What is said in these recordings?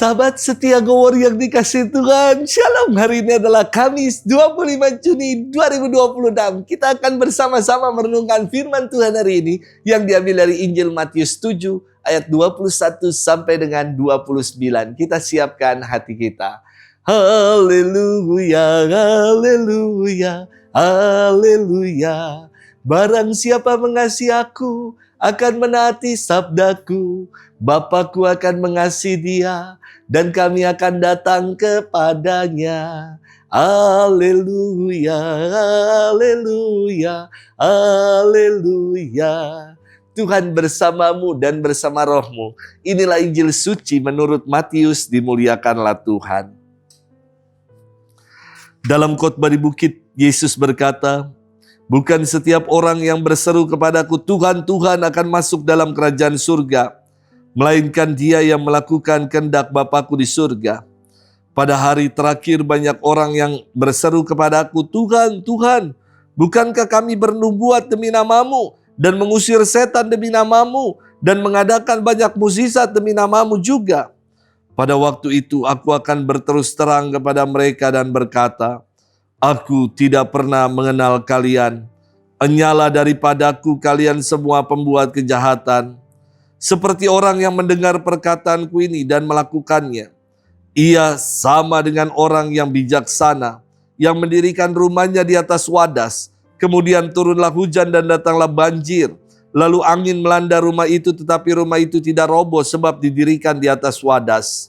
Sahabat setia Gowor yang dikasihi Tuhan, Shalom. Hari ini adalah Kamis 25 Juni 2026. Kita akan bersama-sama merenungkan firman Tuhan hari ini yang diambil dari Injil Matius 7 ayat 21 sampai dengan 29. Kita siapkan hati kita. Haleluya, haleluya, haleluya. Barang siapa mengasihi aku akan menaati sabdaku. Bapakku akan mengasihi dia, dan kami akan datang kepadanya. Haleluya, haleluya, haleluya. Tuhan bersamamu dan bersama rohmu. Inilah Injil suci menurut Matius, dimuliakanlah Tuhan. Dalam khotbah di bukit, Yesus berkata, bukan setiap orang yang berseru kepadaku, Tuhan, Tuhan akan masuk dalam kerajaan surga, melainkan dia yang melakukan kehendak Bapakku di surga. Pada hari terakhir banyak orang yang berseru kepadaku, Tuhan, Tuhan, bukankah kami bernubuat demi namamu, dan mengusir setan demi namamu, dan mengadakan banyak mukjizat demi namamu juga? Pada waktu itu aku akan berterus terang kepada mereka dan berkata, aku tidak pernah mengenal kalian. Enyalah daripadaku kalian semua pembuat kejahatan. Seperti orang yang mendengar perkataanku ini dan melakukannya, ia sama dengan orang yang bijaksana, yang mendirikan rumahnya di atas wadas. Kemudian turunlah hujan dan datanglah banjir. Lalu angin melanda rumah itu, tetapi rumah itu tidak roboh sebab didirikan di atas wadas.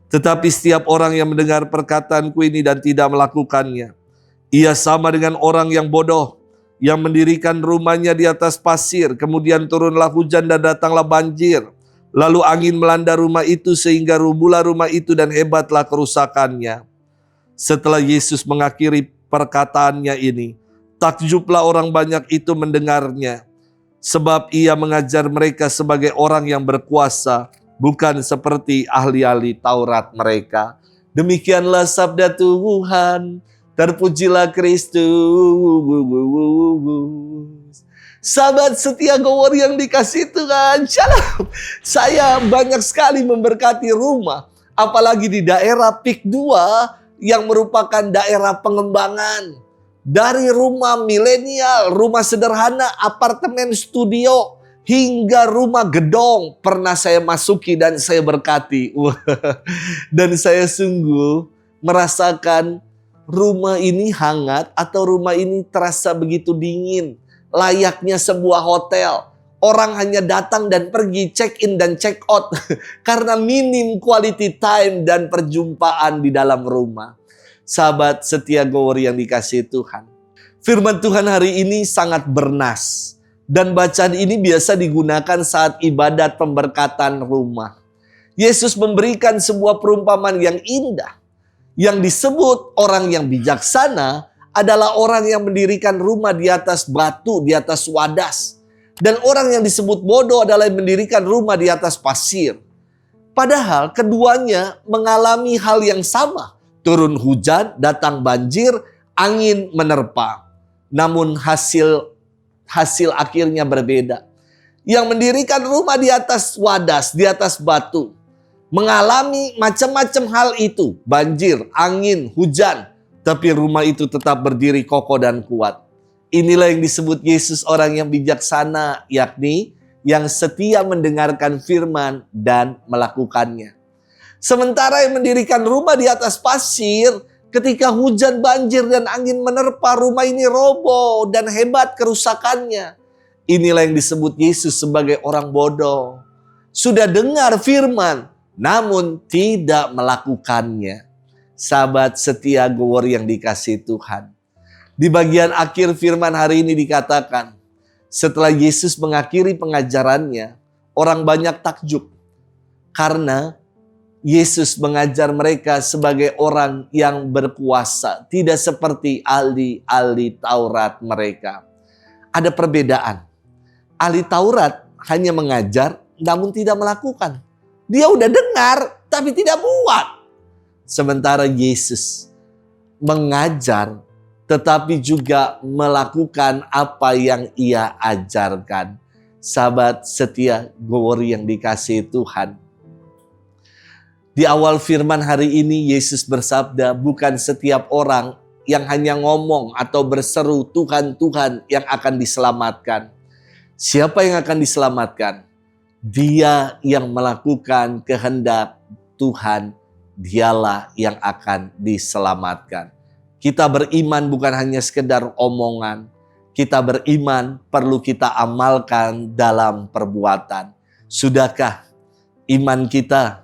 Tetapi setiap orang yang mendengar perkataanku ini dan tidak melakukannya, ia sama dengan orang yang bodoh, yang mendirikan rumahnya di atas pasir, kemudian turunlah hujan dan datanglah banjir. Lalu angin melanda rumah itu sehingga rubuhlah rumah itu dan hebatlah kerusakannya. Setelah Yesus mengakhiri perkataannya ini, takjublah orang banyak itu mendengarnya. Sebab ia mengajar mereka sebagai orang yang berkuasa, bukan seperti ahli-ahli Taurat mereka. Demikianlah sabda Tuhan. Terpujilah Kristus. Sahabat setia Gowor yang dikasihi Tuhan, Shalom. Saya banyak sekali memberkati rumah, apalagi di daerah PIK 2 yang merupakan daerah pengembangan. Dari rumah milenial, rumah sederhana, apartemen studio, hingga rumah gedong pernah saya masuki dan saya berkati. Dan saya sungguh merasakan rumah ini hangat atau rumah ini terasa begitu dingin. Layaknya sebuah hotel. Orang hanya datang dan pergi, check in dan check out. Karena minim quality time dan perjumpaan di dalam rumah. Sahabat setia Gowor yang dikasihi Tuhan. Firman Tuhan hari ini sangat bernas. Dan bacaan ini biasa digunakan saat ibadat pemberkatan rumah. Yesus memberikan sebuah perumpamaan yang indah. Yang disebut orang yang bijaksana adalah orang yang mendirikan rumah di atas batu, di atas wadas. Dan orang yang disebut bodoh adalah yang mendirikan rumah di atas pasir. Padahal keduanya mengalami hal yang sama. Turun hujan, datang banjir, angin menerpa. Namun hasil akhirnya berbeda. Yang mendirikan rumah di atas wadas, di atas batu, mengalami macam-macam hal itu. Banjir, angin, hujan. Tapi rumah itu tetap berdiri kokoh dan kuat. Inilah yang disebut Yesus orang yang bijaksana. Yakni yang setia mendengarkan firman dan melakukannya. Sementara yang mendirikan rumah di atas pasir, ketika hujan, banjir, dan angin menerpa, rumah ini roboh dan hebat kerusakannya. Inilah yang disebut Yesus sebagai orang bodoh. Sudah dengar firman, namun tidak melakukannya. Sahabat setia Gowor yang dikasihi Tuhan. Di bagian akhir firman hari ini dikatakan, setelah Yesus mengakhiri pengajarannya, orang banyak takjub. Karena Yesus mengajar mereka sebagai orang yang berkuasa. Tidak seperti ahli-ahli Taurat mereka. Ada perbedaan. Ahli Taurat hanya mengajar, namun tidak melakukan. Dia udah dengar, tapi tidak buat. Sementara Yesus mengajar, tetapi juga melakukan apa yang ia ajarkan. Sahabat setia Gowor yang dikasihi Tuhan. Di awal firman hari ini Yesus bersabda, bukan setiap orang yang hanya ngomong atau berseru Tuhan, Tuhan yang akan diselamatkan. Siapa yang akan diselamatkan? Dia yang melakukan kehendak Tuhan, dialah yang akan diselamatkan. Kita beriman bukan hanya sekedar omongan. Kita beriman perlu kita amalkan dalam perbuatan. Sudahkah iman kita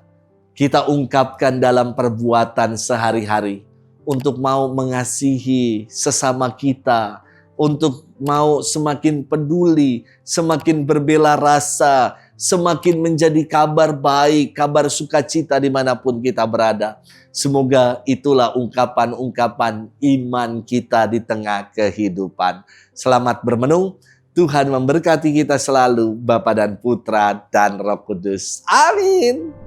ungkapkan dalam perbuatan sehari-hari untuk mau mengasihi sesama kita, untuk mau semakin peduli, semakin berbela rasa, semakin menjadi kabar baik, kabar sukacita dimanapun kita berada. Semoga itulah ungkapan-ungkapan iman kita di tengah kehidupan. Selamat bermenung. Tuhan memberkati kita selalu, Bapa dan Putra dan Roh Kudus. Amin.